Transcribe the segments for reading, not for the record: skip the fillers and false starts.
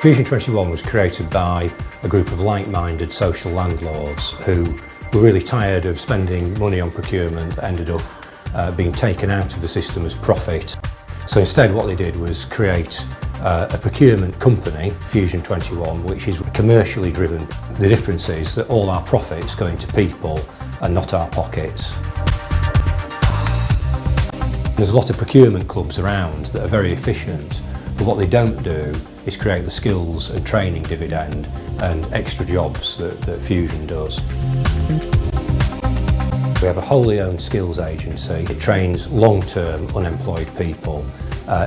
Fusion21 was created by a group of like-minded social landlords who were really tired of spending money on procurement that ended up being taken out of the system as profit. So instead what they did was create a procurement company, Fusion21, which is commercially driven. The difference is that all our profits go into people and not our pockets. There's a lot of procurement clubs around that are very efficient, but what they don't do is create the skills and training dividend and extra jobs that Fusion does. We have a wholly owned skills agency. It trains long-term unemployed people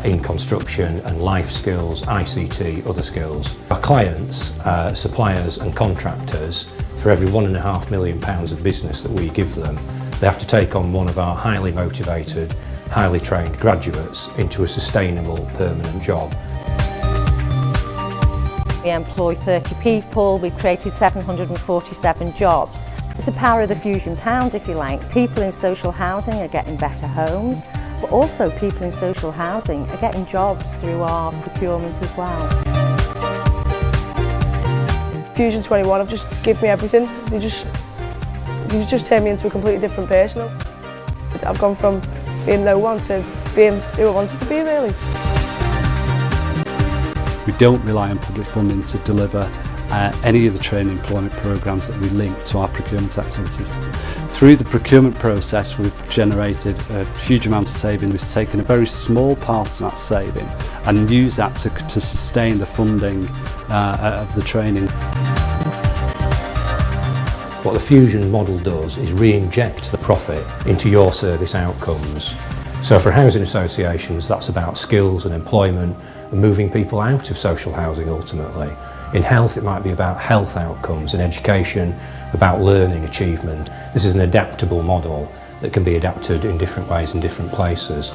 in construction and life skills, ICT, other skills. Our clients, suppliers and contractors, for every £1.5 million of business that we give them, they have to take on one of our highly motivated, highly trained graduates into a sustainable, permanent job. We employ 30 people, we've created 747 jobs. It's the power of the Fusion pound, if you like. People in social housing are getting better homes, but also people in social housing are getting jobs through our procurement as well. Fusion21 have just given me everything. They just turned me into a completely different person. I've gone from being no one to being who I wanted to be, really. We don't rely on public funding to deliver any of the training employment programmes that we link to our procurement activities. Through the procurement process we've generated a huge amount of saving. We've taken a very small part of that saving and used that to sustain the funding of the training. What the Fusion model does is re-inject the profit into your service outcomes. So for housing associations, that's about skills and employment and moving people out of social housing ultimately. In health, it might be about health outcomes. In education, about learning achievement. This is an adaptable model that can be adapted in different ways in different places.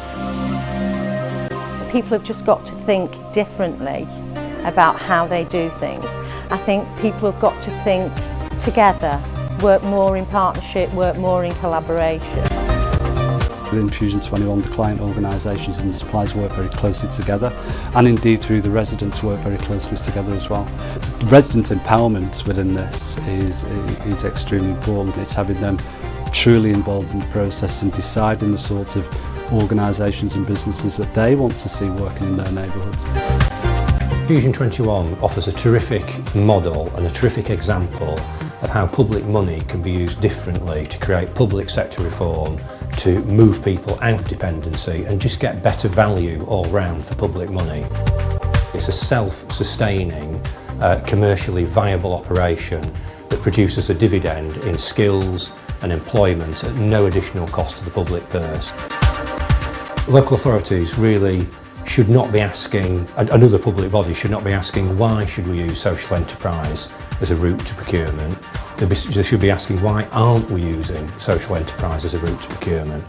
People have just got to think differently about how they do things. I think people have got to think together, work more in partnership, work more in collaboration. Within Fusion21, the client organisations and the suppliers work very closely together, and indeed through the residents work very closely together as well. Resident empowerment within this is extremely important. It's having them truly involved in the process and deciding the sorts of organisations and businesses that they want to see working in their neighbourhoods. Fusion21 offers a terrific model and a terrific example of how public money can be used differently to create public sector reform, to move people out of dependency and just get better value all round for public money. It's a self-sustaining, commercially viable operation that produces a dividend in skills and employment at no additional cost to the public purse. Local authorities really should not be asking, another public body should not be asking why should we use social enterprise as a route to procurement. They should be asking why aren't we using social enterprise as a route to procurement.